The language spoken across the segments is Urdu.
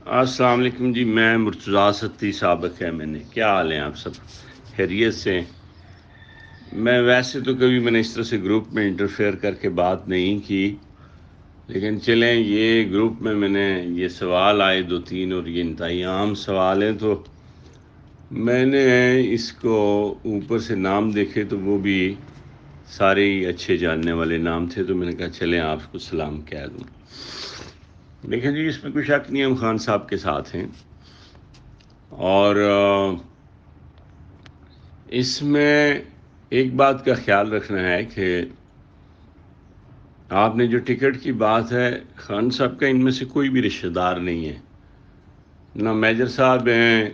السلام علیکم جی، میں مرتضیٰ ستی سابق ہے میں نے. کیا حال ہیں آپ سب؟ خیریت سے؟ میں ویسے تو کبھی میں نے اس طرح سے گروپ میں انٹرفیئر کر کے بات نہیں کی، لیکن چلیں یہ گروپ میں نے یہ سوال آئے 2-3 اور یہ انتہائی عام سوال ہیں، تو میں نے اس کو اوپر سے نام دیکھے تو وہ بھی سارے ہی اچھے جاننے والے نام تھے، تو میں نے کہا چلیں آپ کو سلام کہہ دوں. دیکھیں جی، اس میں کوئی شک نہیں، ہم خان صاحب کے ساتھ ہیں، اور اس میں ایک بات کا خیال رکھنا ہے کہ آپ نے جو ٹکٹ کی بات ہے، خان صاحب کا ان میں سے کوئی بھی رشتہ دار نہیں ہے، نہ میجر صاحب ہیں،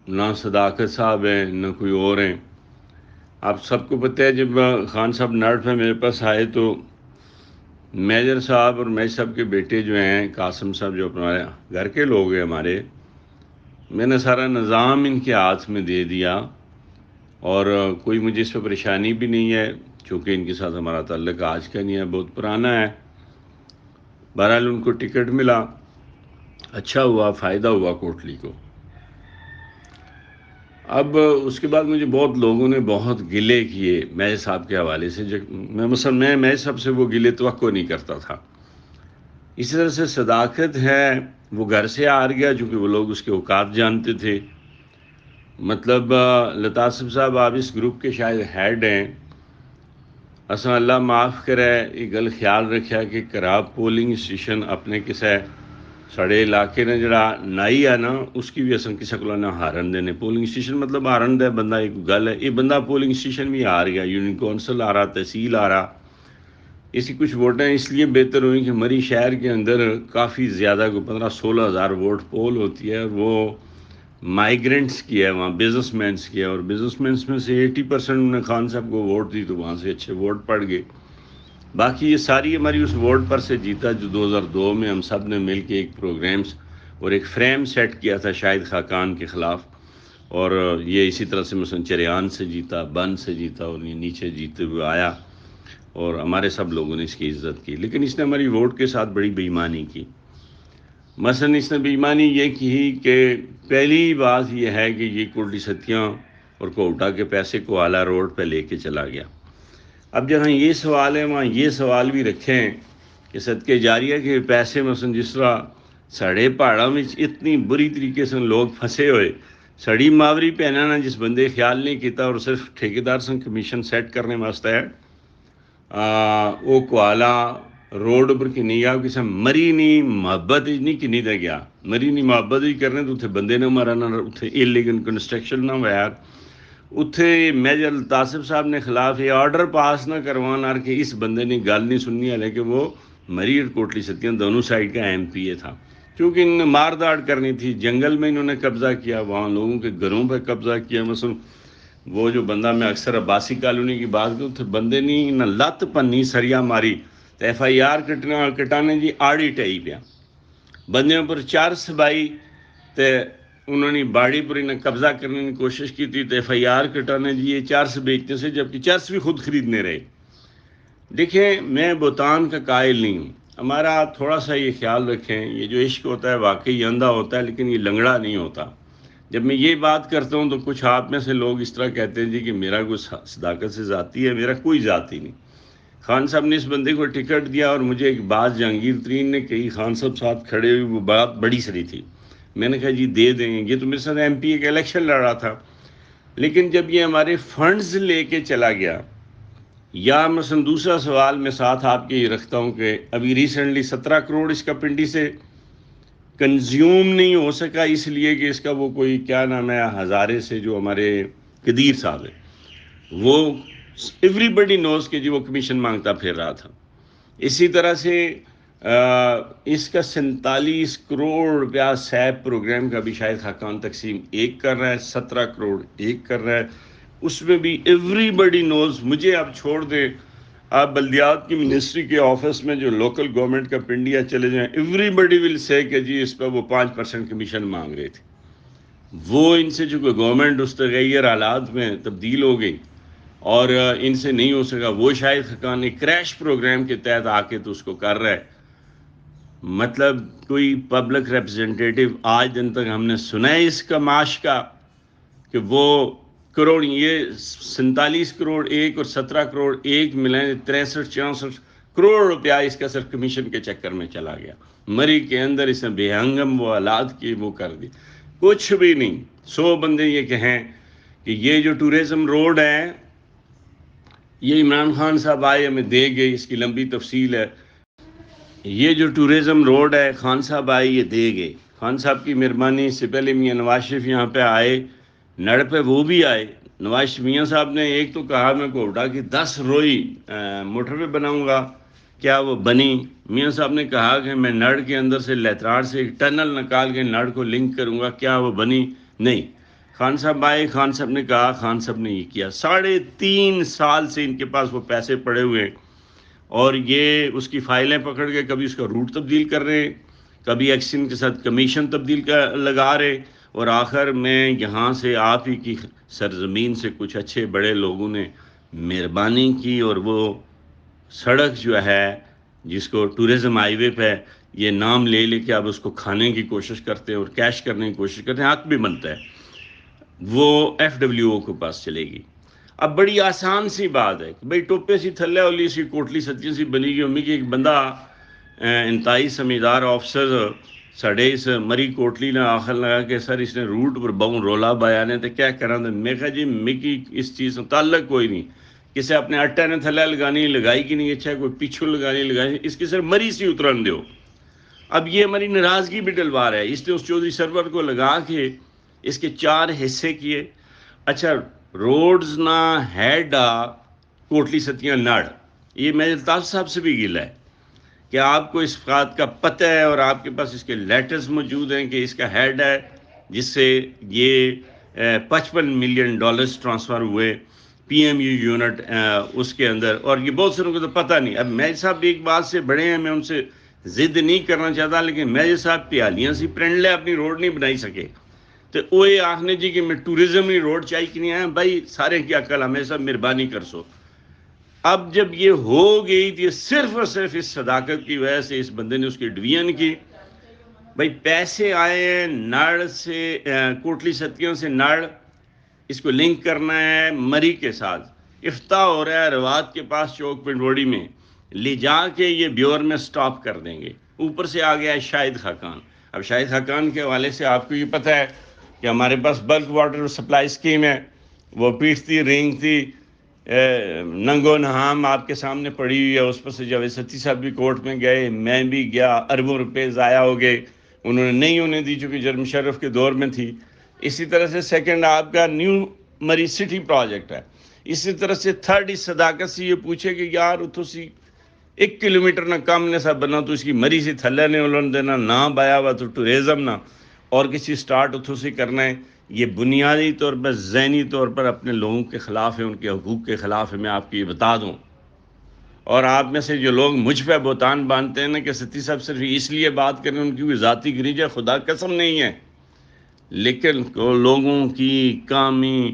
نہ صداقت صاحب ہیں، نہ کوئی اور ہیں. آپ سب کو پتہ ہے جب خان صاحب نرڈ میں میرے پاس آئے تو میجر صاحب اور میجر صاحب کے بیٹے جو ہیں قاسم صاحب، جو ہمارے گھر کے لوگ ہیں ہمارے، میں نے سارا نظام ان کے ہاتھ میں دے دیا، اور کوئی مجھے اس پہ پریشانی بھی نہیں ہے، چونکہ ان کے ساتھ ہمارا تعلق آج کا نہیں ہے، بہت پرانا ہے. بہرحال ان کو ٹکٹ ملا، اچھا ہوا، فائدہ ہوا کوٹلی کو. اب اس کے بعد مجھے بہت لوگوں نے بہت گلے کیے میجر صاحب کے حوالے سے، میں میجر صاحب سے وہ گلے توقع نہیں کرتا تھا. اسی طرح سے صداقت ہے، وہ گھر سے آ گیا چونکہ وہ لوگ اس کے اوقات جانتے تھے. مطلب لطاسب صاحب، آپ اس گروپ کے شاید ہیڈ ہیں. اساں اللہ معاف کرے، یہ گل خیال رکھا کہ کراب پولنگ اسٹیشن اپنے کسے سڑے علاقے نے جڑا نائی ہے نا، اس کی بھی اصل کسی کو نہ ہارن دینے. پولنگ اسٹیشن مطلب ہارن دے بندہ ایک گل ہے، یہ بندہ پولنگ اسٹیشن بھی ہار گیا، یونین کونسل آ رہا، تحصیل آ رہا. اس کی کچھ ووٹیں اس لیے بہتر ہوئیں کہ مری شہر کے اندر کافی زیادہ، کو 15-16 ہزار ووٹ پول ہوتی ہے، اور وہ مائیگرنٹس کی ہے، وہاں بزنس مینس کی ہے، اور بزنس مینس میں سے 80% نے خان صاحب کو ووٹ دی، تو وہاں سے اچھے ووٹ پڑ گئے. باقی یہ ساری ہماری اس ووٹ پر سے جیتا جو 2002 میں ہم سب نے مل کے ایک پروگرامز اور ایک فریم سیٹ کیا تھا شاہد خاقان کے خلاف، اور یہ اسی طرح سے مثلا چریان سے جیتا، بن سے جیتا، اور یہ نیچے جیتے ہوئے آیا، اور ہمارے سب لوگوں نے اس کی عزت کی. لیکن اس نے ہماری ووٹ کے ساتھ بڑی بے ایمانی کی. مثلا اس نے بے ایمانی یہ کی کہ پہلی بات یہ ہے کہ یہ کوٹلی ستیاں اور کوٹا کے پیسے کو آلہ روڈ پہ لے کے چلا گیا. اب جہاں یہ سوال ہے وہاں یہ سوال بھی رکھیں کہ صدقے جاریہ کے پیسے مثلا جس طرح سڑے پہاڑوں میں اتنی بری طریقے سے لوگ پھنسے ہوئے، سڑی ماوری پہنا نا جس بندے خیال نہیں کیتا، اور صرف ٹھیکیدار سے کمیشن سیٹ کرنے واسطے ہے، وہ کوالہ روڈ پر کی نہیں گیا، کسی مری نہیں محبت نہیں کنی دے گیا، مری نہیں محبت ہی کرنے تو اتنے بندے نہ مرا، نہ اتنے انلیگل کنسٹرکشن نہ ہوا. اتھے میجر لطاسب صاحب نے خلاف یہ آرڈر پاس نہ کروانا کہ اس بندے نے گل نہیں سننی، حالانکہ وہ مری اور کوٹلی ستیاں دونوں سائڈ کا ایم پی اے تھا. کیونکہ انہوں نے مار داڑ کرنی تھی، جنگل میں انہوں نے قبضہ کیا، وہاں لوگوں کے گھروں پہ قبضہ کیا. مثلا وہ جو بندہ، میں اکثر عباسی کالونی کی بات کروں، تو بندے نہیں نہ لت پنی سریا ماری، تو ایف آئی آر کٹانے جی آڑی ٹائی پیا، بندیوں پر چار سبائی، تو انہوں نے باڑی پر انہیں قبضہ کرنے کی کوشش کی تھی، تو ایف آئی آر کٹانے جی یہ چرس بیچنے سے، جبکہ چرس بھی خود خریدنے رہے. دیکھیں میں بہتان کا قائل نہیں ہوں، ہمارا تھوڑا سا یہ خیال رکھیں، یہ جو عشق ہوتا ہے واقعی اندھا ہوتا ہے، لیکن یہ لنگڑا نہیں ہوتا. جب میں یہ بات کرتا ہوں تو کچھ آپ میں سے لوگ اس طرح کہتے ہیں جی کہ میرا کوئی صداقت سے ذاتی ہے، میرا کوئی ذاتی نہیں. خان صاحب نے اس بندے کو ٹکٹ دیا، اور مجھے ایک بات جہانگیر ترین نے کہی، خان صاحب ساتھ کھڑے ہوئے، وہ بات بڑی سری تھی. میں نے کہا جی دے دیں گے، یہ تو میرے ساتھ ایم پی اے کا الیکشن لڑ رہا تھا. لیکن جب یہ ہمارے فنڈز لے کے چلا گیا، یا مثلا دوسرا سوال میں ساتھ آپ کے یہ رکھتا ہوں کہ ابھی ریسنٹلی 17 کروڑ اس کا پنڈی سے کنزیوم نہیں ہو سکا، اس لیے کہ اس کا وہ کوئی کیا نام ہے، ہزارے سے جو ہمارے قدیر صاحب ہے، وہ ایوری بڈی نوز کہ جی وہ کمیشن مانگتا پھر رہا تھا. اسی طرح سے اس کا 47 کروڑ روپیہ سیپ پروگرام کا بھی شاید خاقان تقسیم ایک کر رہا ہے، 17 کروڑ ایک کر رہا ہے. اس میں بھی ایوری بڈی نوز. مجھے آپ چھوڑ دیں، آپ بلدیات کی منسٹری کے آفس میں جو لوکل گورنمنٹ کا پنڈیا چلے جائیں، ایوری بڈی ول سے کہ جی اس پہ وہ 5% کمیشن مانگ رہے تھے. وہ ان سے جو گورنمنٹ اس تغیر حالات میں تبدیل ہو گئی اور ان سے نہیں ہو سکا، وہ شاید خاقان ایک کریش پروگرام کے تحت آ کے تو اس کو کر رہا ہے. مطلب کوئی پبلک ریپرزنٹیٹو آج دن تک ہم نے سنا ہے اس کا معاش کا کہ وہ کروڑ، یہ 47 کروڑ ایک اور 17 کروڑ ایک ملیں 63-64 کروڑ روپیہ اس کا صرف کمیشن کے چکر میں چلا گیا. مری کے اندر اس نے بے ہنگم وہ حالات کی وہ کر دی، کچھ بھی نہیں. 100 بندے یہ کہیں کہ یہ جو ٹورزم روڈ ہے یہ عمران خان صاحب آئے ہمیں دے گئے، اس کی لمبی تفصیل ہے. یہ جو ٹورزم روڈ ہے خان صاحب آئے یہ دے گئے، خان صاحب کی مہربانی. اس سے پہلے میاں نواز شریف یہاں پہ آئے، نڑ پہ وہ بھی آئے. نواز میاں صاحب نے ایک تو کہا میں کوٹا کی 10 روئی موٹر وے بناؤں گا، کیا وہ بنی؟ میاں صاحب نے کہا کہ میں نڑ کے اندر سے لیتراڑ سے ایک ٹنل نکال کے نڑ کو لنک کروں گا، کیا وہ بنی؟ نہیں. خان صاحب آئے، خان صاحب نے کہا، خان صاحب نے یہ کیا. 3.5 سال سے ان کے پاس وہ پیسے پڑے ہوئے ہیں اور یہ اس کی فائلیں پکڑ کے کبھی اس کا روٹ تبدیل کر رہے ہیں، کبھی ایکسن کے ساتھ کمیشن تبدیل لگا رہے، اور آخر میں یہاں سے آپ ہی کی سرزمین سے کچھ اچھے بڑے لوگوں نے مہربانی کی اور وہ سڑک جو ہے جس کو ٹورزم ہائی وے پہ یہ نام لے لے کے اب اس کو کھانے کی کوشش کرتے ہیں اور کیش کرنے کی کوشش کرتے ہیں، حق بھی بنتا ہے، وہ FWO کے پاس چلے گی. اب بڑی آسان سی بات ہے کہ بھئی ٹوپے سی تھلے والی سی کوٹلی ستیاں سی بنی گئی امی کی ایک بندہ انتہائی سمجھدار آفسر ساڑھے اس مری کوٹلی نے آخر لگا کہ سر اس نے روٹ پر بہن رولا بایا نے تو کیا کرنا تھا. میں کہا جی مکی اس چیز سے تعلق کوئی نہیں، کسے اپنے اٹھا نے تھلے لگانی لگائی کی نہیں، اچھا کوئی پیچھو لگانی لگائی، اس کی صرف مری سی اترن دیو. اب یہ ہماری ناراضگی بھی ڈلوا رہا ہے، اس نے اس چودھری سرور کو لگا کے اس کے 4 حصے کیے. اچھا روڈز نہ ہیڈ کوٹلی ستیاں نڑ، یہ میرے الطاف صاحب سے بھی گلا ہے کہ آپ کو اس بات کا پتہ ہے اور آپ کے پاس اس کے لیٹرز موجود ہیں کہ اس کا ہیڈ ہے جس سے یہ $55 ملین ٹرانسفر ہوئے PMU یونٹ اس کے اندر، اور یہ بہت ساروں کو تو پتہ نہیں. اب میجر صاحب ایک بات سے بڑے ہیں، میں ان سے ضد نہیں کرنا چاہتا، لیکن میجر صاحب پیالیاں سی پرنڈ لے اپنی روڈ نہیں بنائی سکے تو اوے آخنے جی کہ میں ٹورزم نہیں روڈ چاہیے کہ نہیں آیا. بھائی سارے کی عقل ہمیں سب مہربانی کر سو. اب جب یہ ہو گئی تو یہ صرف اور صرف اس صداقت کی وجہ سے اس بندے نے اس کی ڈویژن کی. بھائی پیسے آئے ہیں نڑ سے، کوٹلی ستیوں سے نڑ، اس کو لنک کرنا ہے مری کے ساتھ. افتتاح ہو رہا ہے روات کے پاس چوک پنڈوڑی میں، لے جا کے یہ بیور میں سٹاپ کر دیں گے. اوپر سے آ گیا ہے شاہد خاقان. اب شاہد خاقان کے حوالے سے آپ کو یہ پتہ ہے کہ ہمارے پاس بلک واٹر سپلائی اسکیم ہے، وہ پیٹتی رینگتی ننگو نہام آپ کے سامنے پڑی ہوئی ہے. اس پر سے جاوید ستی صاحب بھی کورٹ میں گئے، میں بھی گیا، اربوں روپے ضائع ہو گئے، انہوں نے نہیں ہونے دی چونکہ جرم مشرف کے دور میں تھی. اسی طرح سے سیکنڈ آپ کا نیو مری سٹی پروجیکٹ ہے. اسی طرح سے تھرڈ اس صداقت سے یہ پوچھے کہ یار اتو سی 1 کلومیٹر نہ کم نے سا بنا تو اس کی مری سے تھلے نے انہوں دینا نہ بایا ہوا تو ٹوریزم نہ اور کسی سٹارٹ اتو سے کرنا ہے. یہ بنیادی طور پر ذہنی طور پر اپنے لوگوں کے خلاف ہے، ان کے حقوق کے خلاف ہے. میں آپ کو یہ بتا دوں، اور آپ میں سے جو لوگ مجھ پہ بہتان باندھتے ہیں نا کہ ستی صاحب صرف اس لیے بات کریں ان کی کوئی ذاتی گریج ہے، خدا قسم نہیں ہے، لیکن لوگوں کی کامی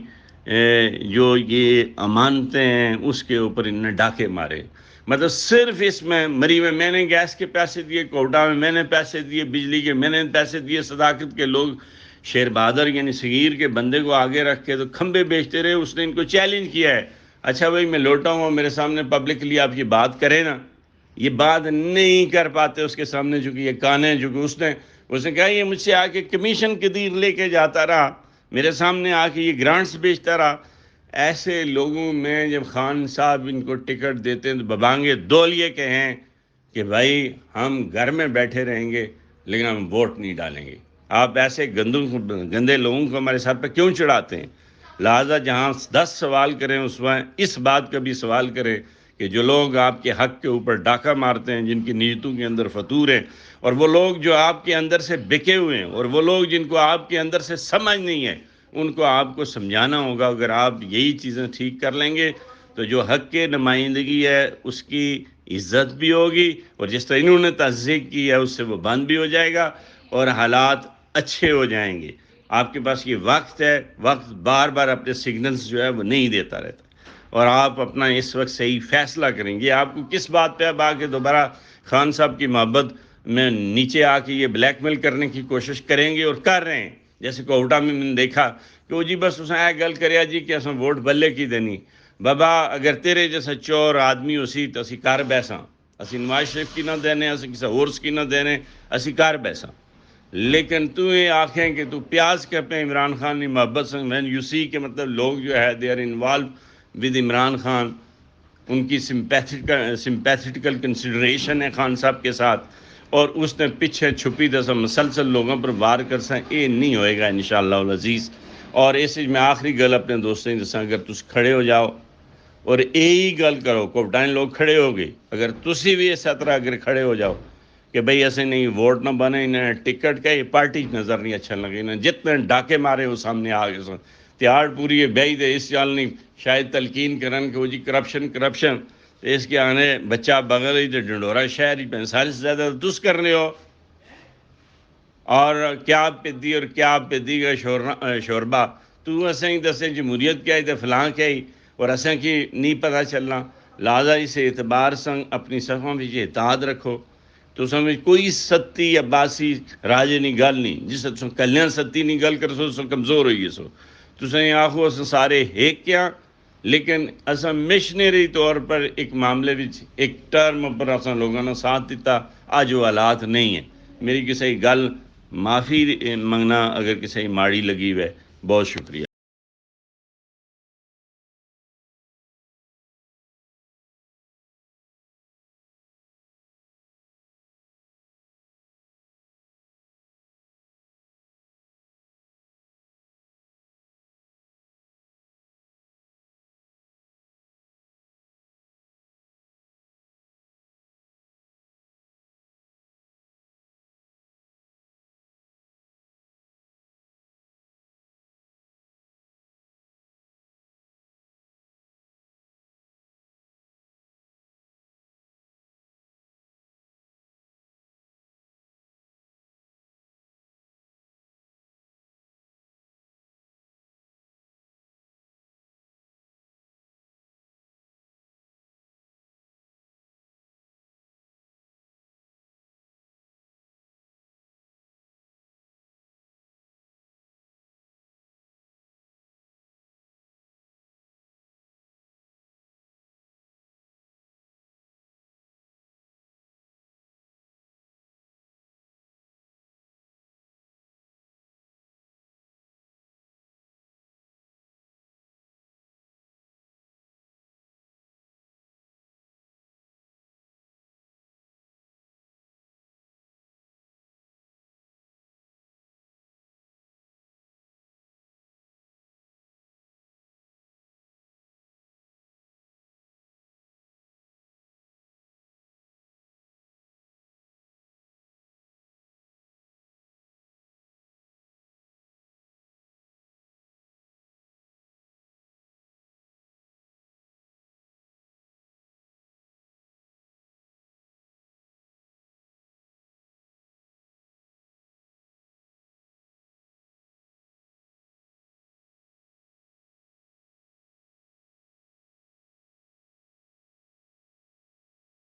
جو یہ امانتیں ہیں اس کے اوپر انہیں ڈاکے مارے. مطلب صرف اس میں مری میں نے گیس کے پیسے دیے، کوٹا میں نے پیسے دیے، بجلی کے میں نے پیسے دیے. صداقت کے لوگ شیر بہادر یعنی صغیر کے بندے کو آگے رکھ کے تو کھمبے بیچتے رہے. اس نے ان کو چیلنج کیا ہے، اچھا بھائی میں لوٹا ہوں میرے سامنے پبلکلی آپ یہ بات کریں نا، یہ بات نہیں کر پاتے اس کے سامنے چونکہ یہ کان ہے. چونکہ اس نے کہا یہ مجھ سے آ کے کمیشن کے دیر لے کے جاتا رہا، میرے سامنے آ کے یہ گرانٹس بیچتا رہا. ایسے لوگوں میں جب خان صاحب ان کو ٹکٹ دیتے ہیں تو ببانگے دولیے کہیں کہ بھائی ہم گھر میں بیٹھے رہیں گے لیکن ہم ووٹ نہیں ڈالیں گے. آپ ایسے گندے لوگوں کو ہمارے ساتھ پہ کیوں چڑھاتے ہیں؟ لہٰذا جہاں 10 سوال کریں اس وقت اس بات کا بھی سوال کریں کہ جو لوگ آپ کے حق کے اوپر ڈاکہ مارتے ہیں، جن کی نیتوں کے اندر فطور ہیں، اور وہ لوگ جو آپ کے اندر سے بکے ہوئے ہیں، اور وہ لوگ جن کو آپ کے اندر سے سمجھ نہیں ہے، ان کو آپ کو سمجھانا ہوگا. اگر آپ یہی چیزیں ٹھیک کر لیں گے تو جو حق کے نمائندگی ہے اس کی عزت بھی ہوگی، اور جس طرح انہوں نے تصدیق کی ہے اس سے وہ بند بھی ہو جائے گا اور حالات اچھے ہو جائیں گے. آپ کے پاس یہ وقت ہے، وقت بار بار اپنے سگنلز جو ہے وہ نہیں دیتا رہتا، اور آپ اپنا اس وقت صحیح فیصلہ کریں گے. آپ کو کس بات پہ اب آ کے دوبارہ خان صاحب کی محبت میں نیچے آ کے یہ بلیک میل کرنے کی کوشش کریں گے اور کر رہے ہیں. جیسے کوٹا میں نے دیکھا کہ وہ جی بس اس نے گل کریا جی کہ اساں ووٹ بلے کی دینی. بابا اگر تیرے جیسا چور آدمی ہو سی تو اسی کر بیساں. اسی نواز شریف کی نہ دینے, اسی کسی ہورس کی نہ دینے, اسی کر بیساں. لیکن تو یہ آکھیں کہ تو پیاز کے پہ عمران خان کی محبت سے, وین یو سی کہ مطلب لوگ جو ہے they are involved with Imran Khan, ان کی سمپیتھیٹیکل کنسیڈریشن ہے خان صاحب کے ساتھ, اور اس نے پیچھے چھپی دسا مسلسل لوگوں پر وار کر سا, یہ نہیں ہوئے گا انشاءاللہ العزیز. اور اس میں آخری گل اپنے دوستوں دساں, اگر تس کھڑے ہو جاؤ اور یہی گل کرو, کوٹائن لوگ کھڑے ہو گئے, اگر تسی بھی اس طرح اگر کھڑے ہو جاؤ کہ بھئی ایسے نہیں ووٹ نہ بنے, انہیں ٹکٹ کا یہ پارٹی نظر نہیں اچھا لگے, انہیں جتنے ڈاکے مارے وہ سامنے آ گئے سن تیار پوری ہے بیائی دے اس چال نہیں شاید تلقین کرن کہ وہ جی کرپشن اس کے آنے بچہ بغل ہی ڈنڈورا شہر ہی 45 سے زیادہ تس کرنے ہو, اور کیا پہ دی اور کیا پہ دی گا شوربا تو اسیں ہی دسیں جمہوریت کیا ہی تو فلاں کیا ہی, اور اسیں کی نہیں پتہ چلنا. لہذا اسے اعتبار سنگ اپنی صفوں میں یہ اتحاد رکھو. تو سمجھ کوئی ستی یا باسی راجے نہیں گل نہیں, جس سے کلیاں ستی نہیں گل کر سو کمزور ہوئی سو تو سہیں آخو اس سارے ایک کیا, لیکن اسا مشنری طور پر ایک معاملے بھی ایک ٹرم پر اسا لوگوں نے ساتھ دیتا, آج وہ حالات نہیں ہیں. میری کسی گل معافی منگنا اگر کسی ماڑی لگی ہوئے, بہت شکریہ.